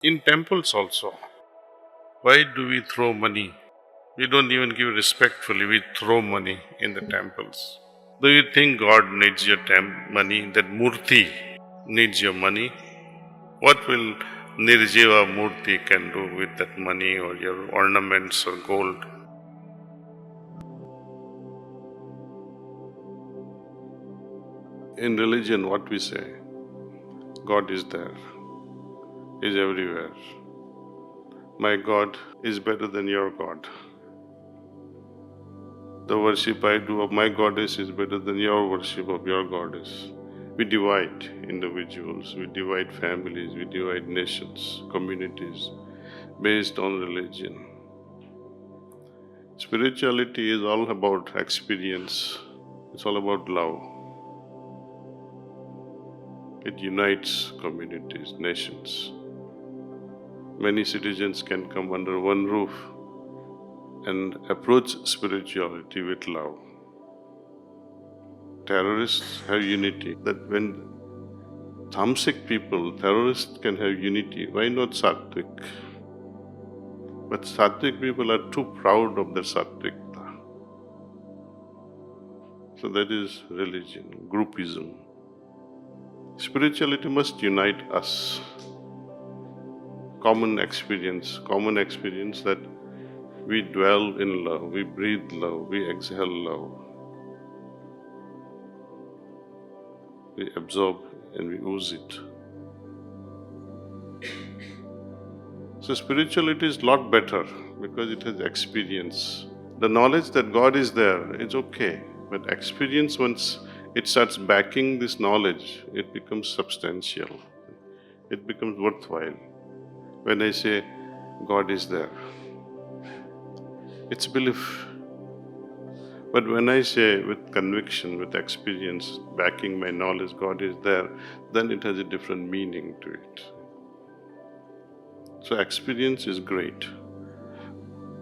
In temples also, why do we throw money? We don't even give respectfully, we throw money in the temples. Do you think God needs your money? That Murti needs your money? What will Nirjiva Murti can do with that money or your ornaments or gold? In religion, what we say, God is there, is everywhere. My God is better than your God. The worship I do of my goddess is better than your worship of your goddess. We divide individuals, we divide families, we divide nations, communities based on religion. Spirituality is all about experience, it's all about love. It unites communities, nations. Many citizens can come under one roof and approach spirituality with love. Terrorists have unity. That when tamasic people, terrorists can have unity, why not sattvic? But sattvic people are too proud of their sattvikta. So that is religion, groupism. Spirituality must unite us. Common experience that we dwell in love, we breathe love, we exhale love. We absorb and we ooze it. So spirituality is a lot better because it has experience. The knowledge that God is there is okay, but experience, once it starts backing this knowledge, it becomes substantial. It becomes worthwhile. When I say God is there, it's belief. But when I say with conviction, with experience, backing my knowledge, God is there, then it has a different meaning to it. So experience is great.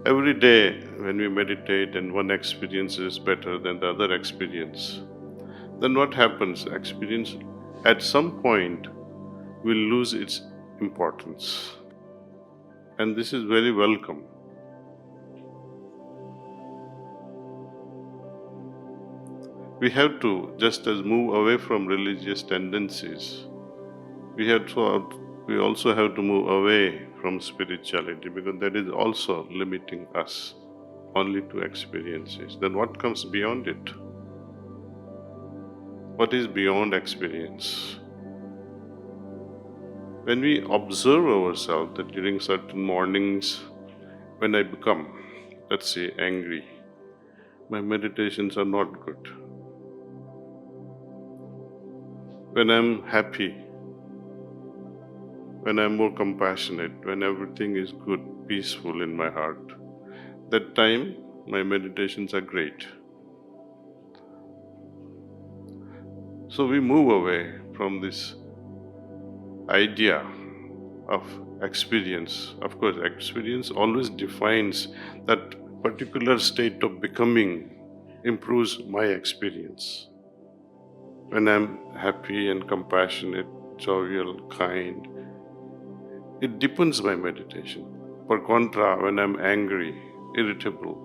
Every day when we meditate and one experience is better than the other experience, then what happens? Experience at some point will lose its importance. And this is very welcome. We have to, just as move away from religious tendencies, we also have to move away from spirituality, because that is also limiting us only to experiences. Then what comes beyond it? What is beyond experience? When we observe ourselves that during certain mornings, when I become, let's say, angry, my meditations are not good. When I'm happy, when I'm more compassionate, when everything is good, peaceful in my heart, that time my meditations are great. So we move away from this idea of experience. Of course, experience always defines that particular state of becoming, improves my experience. When I'm happy and compassionate, jovial, kind, it deepens my meditation. Per contra, when I'm angry, irritable,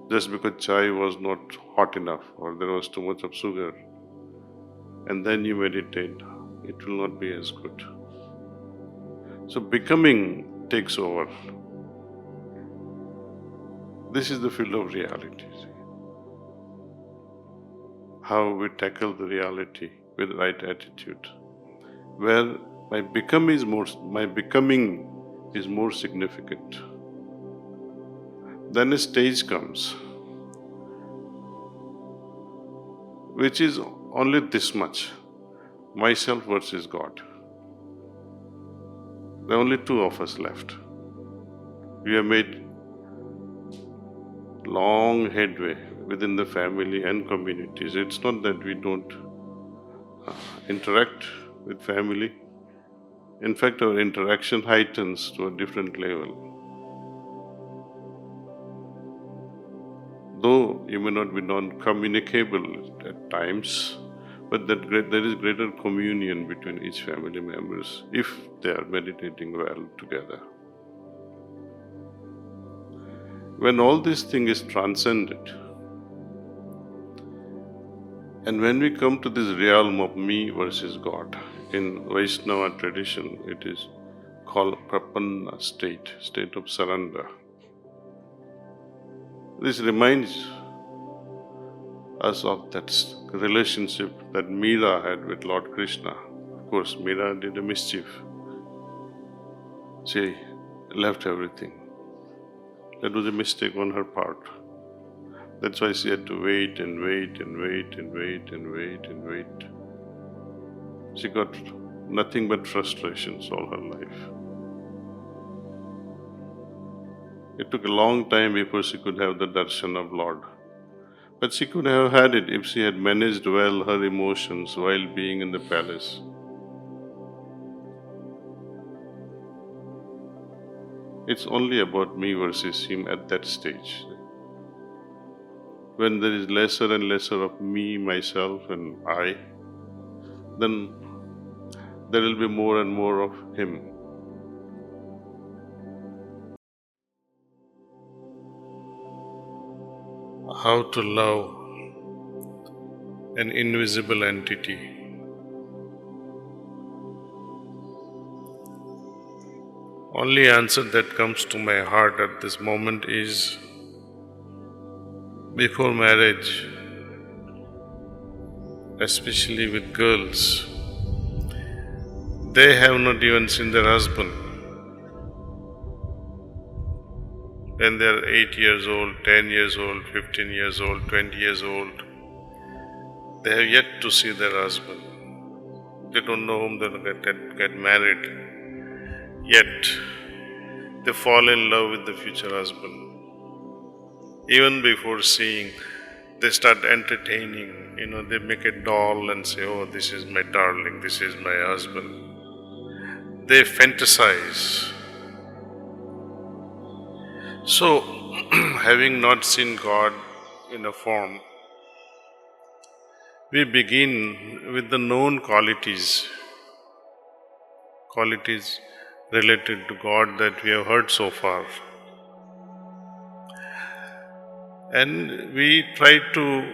just because chai was not hot enough or there was too much of sugar, and then you meditate, it will not be as good. So becoming takes over. This is the field of reality. How we tackle the reality with the right attitude, where my becoming is more significant. Then a stage comes, which is only this much: myself versus God. There are only two of us left. We have made long headway within the family and communities. It's not that we don't interact with family. In fact, our interaction heightens to a different level. Though you may not be non-communicable at times, but there is greater communion between each family members if they are meditating well together. When all this thing is transcended, and when we come to this realm of me versus God, in Vaishnava tradition, it is called prapanna state of surrender. This reminds us of that relationship that Meera had with Lord Krishna. Of course, Meera did a mischief. She left everything. That was a mistake on her part. That's why she had to wait and wait and wait and wait and wait and wait. She got nothing but frustrations all her life. It took a long time before she could have the darshan of Lord. But she could have had it if she had managed well her emotions while being in the palace. It's only about me versus him at that stage. When there is lesser and lesser of me, myself and I, then there will be more and more of him. How to love an invisible entity. Only answer that comes to my heart at this moment is, before marriage, especially with girls, they have not even seen their husband. When they are 8 years old, 10 years old, 15 years old, 20 years old, they have yet to see their husband. They don't know whom they will get married. Yet, they fall in love with the future husband. Even before seeing, they start entertaining. They make a doll and say, oh, this is my darling, this is my husband. They fantasize. So, having not seen God in a form, we begin with the known qualities related to God that we have heard so far. And we try to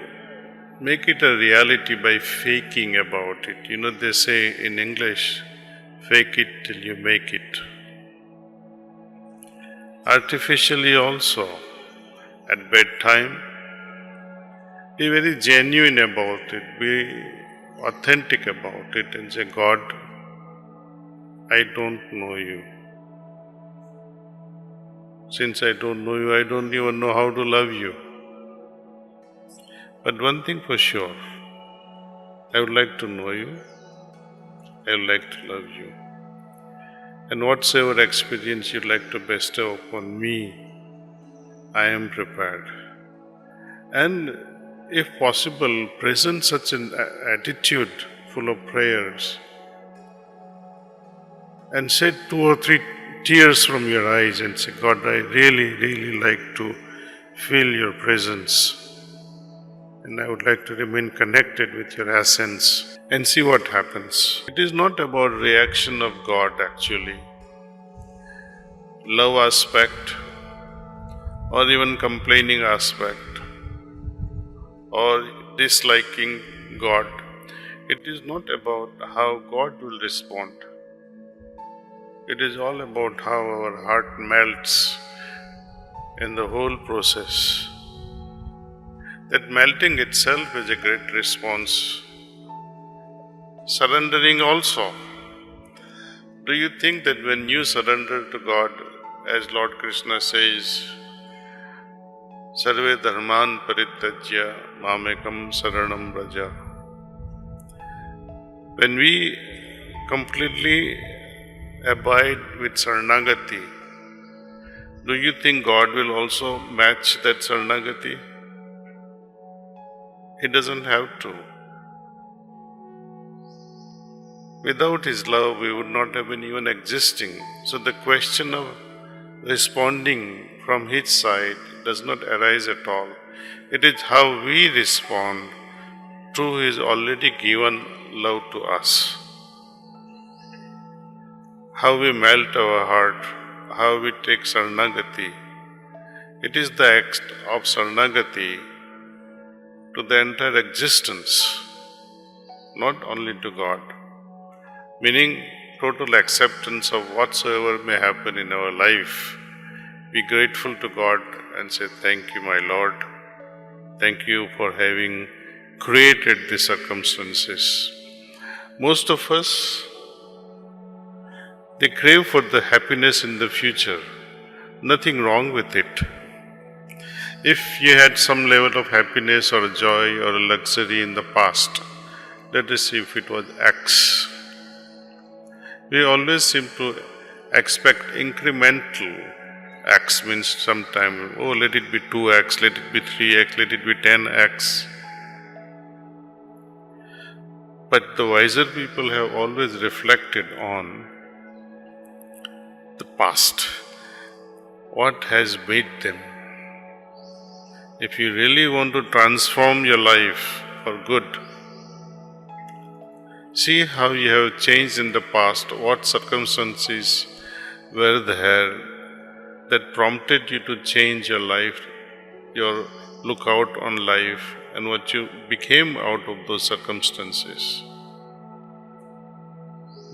make it a reality by faking about it. They say in English, fake it till you make it. Artificially also, at bedtime, be very genuine about it, be authentic about it and say, God, I don't know you. Since I don't know you, I don't even know how to love you. But one thing for sure, I would like to know you, I would like to love you. And whatsoever experience you'd like to bestow upon me, I am prepared. And if possible, present such an attitude full of prayers and shed 2 or 3 tears from your eyes and say, God, I really, really like to feel your presence. And I would like to remain connected with your essence and see what happens. It is not about reaction of God actually. Love aspect or even complaining aspect or disliking God. It is not about how God will respond. It is all about how our heart melts in the whole process. That melting itself is a great response. Surrendering also. Do you think that when you surrender to God, as Lord Krishna says, Sarve dharman parityajya mamekam saranam braja. When we completely abide with Saranagati, do you think God will also match that Saranagati? He doesn't have to. Without His love, we would not have been even existing. So the question of responding from His side does not arise at all. It is how we respond True is already given love to us. How we melt our heart, how we take Saranagati. It is the act of Saranagati to the entire existence, not only to God. Meaning total acceptance of whatsoever may happen in our life. Be grateful to God and say, thank you, my Lord. Thank you for having created these circumstances. Most of us, they crave for the happiness in the future. Nothing wrong with it. If you had some level of happiness or joy or luxury in the past, let us see if it was X. We always seem to expect incremental. X means sometime, oh, let it be 2x, let it be 3x, let it be 10x. But the wiser people have always reflected on the past. What has made them? If you really want to transform your life for good, see how you have changed in the past, what circumstances were there that prompted you to change your life, your lookout on life, and what you became out of those circumstances.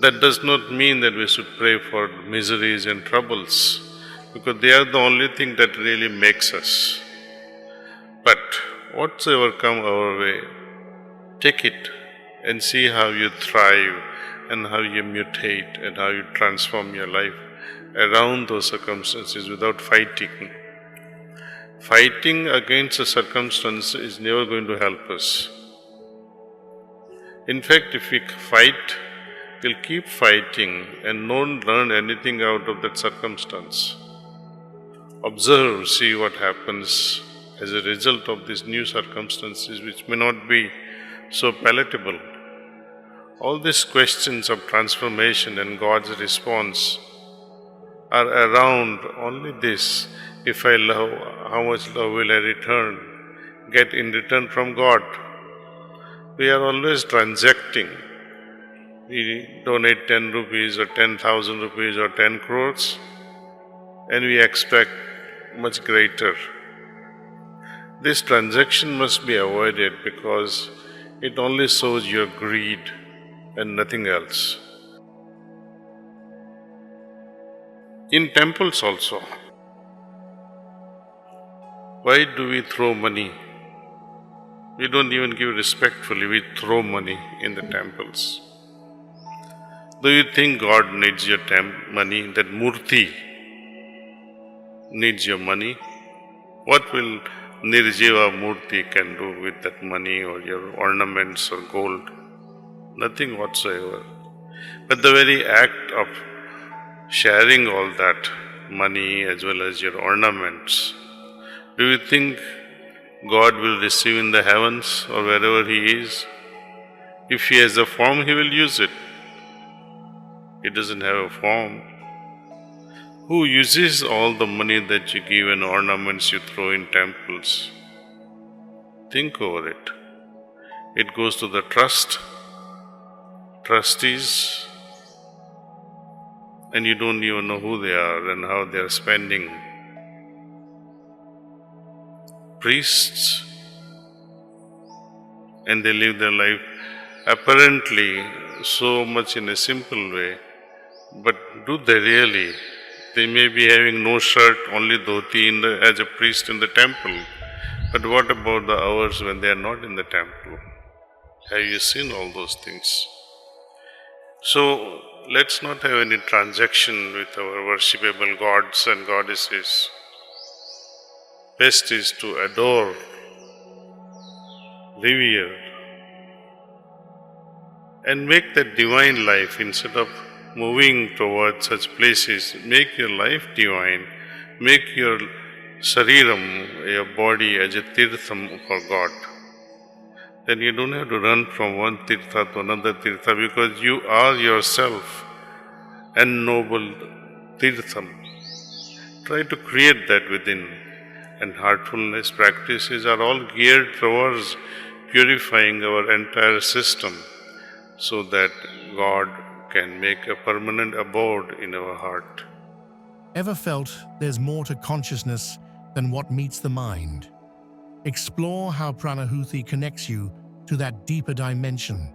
That does not mean that we should pray for miseries and troubles, because they are the only thing that really makes us. But whatsoever come our way, take it and see how you thrive and how you mutate and how you transform your life around those circumstances without fighting. Fighting against a circumstance is never going to help us. In fact, if we fight, we'll keep fighting and not learn anything out of that circumstance. Observe, see what happens as a result of these new circumstances, which may not be so palatable. All these questions of transformation and God's response are around only this: if I love, how much love will I get in return from God? We are always transacting. We donate 10 rupees or 10,000 rupees or 10 crores, and we expect much greater. This transaction must be avoided because it only shows your greed and nothing else. In temples also, why do we throw money? We don't even give respectfully, we throw money in the temples. Do you think God needs your money? That Murti needs your money? What will Nirjiva Murti can do with that money or your ornaments or gold? Nothing whatsoever. But the very act of sharing all that money as well as your ornaments, do you think God will receive in the heavens or wherever He is? If He has a form, He will use it. He doesn't have a form. Who uses all the money that you give and ornaments you throw in temples? Think over it. It goes to the trustees, and you don't even know who they are and how they are spending. Priests, and they live their life apparently so much in a simple way, but do they really? They may be having no shirt, only dhoti as a priest in the temple, but what about the hours when they are not in the temple? Have you seen all those things? So let's not have any transaction with our worshipable gods and goddesses. Best is to adore, revere, and make that divine life. Instead of moving towards such places, make your life divine. Make your shariram, your body, as a tirtham for God. Then you don't have to run from one tirtha to another tirtha, because you are yourself an noble tirtham. Try to create that within. And heartfulness practices are all geared towards purifying our entire system so that God can make a permanent abode in our heart. Ever felt there's more to consciousness than what meets the mind? Explore how Pranahuti connects you to that deeper dimension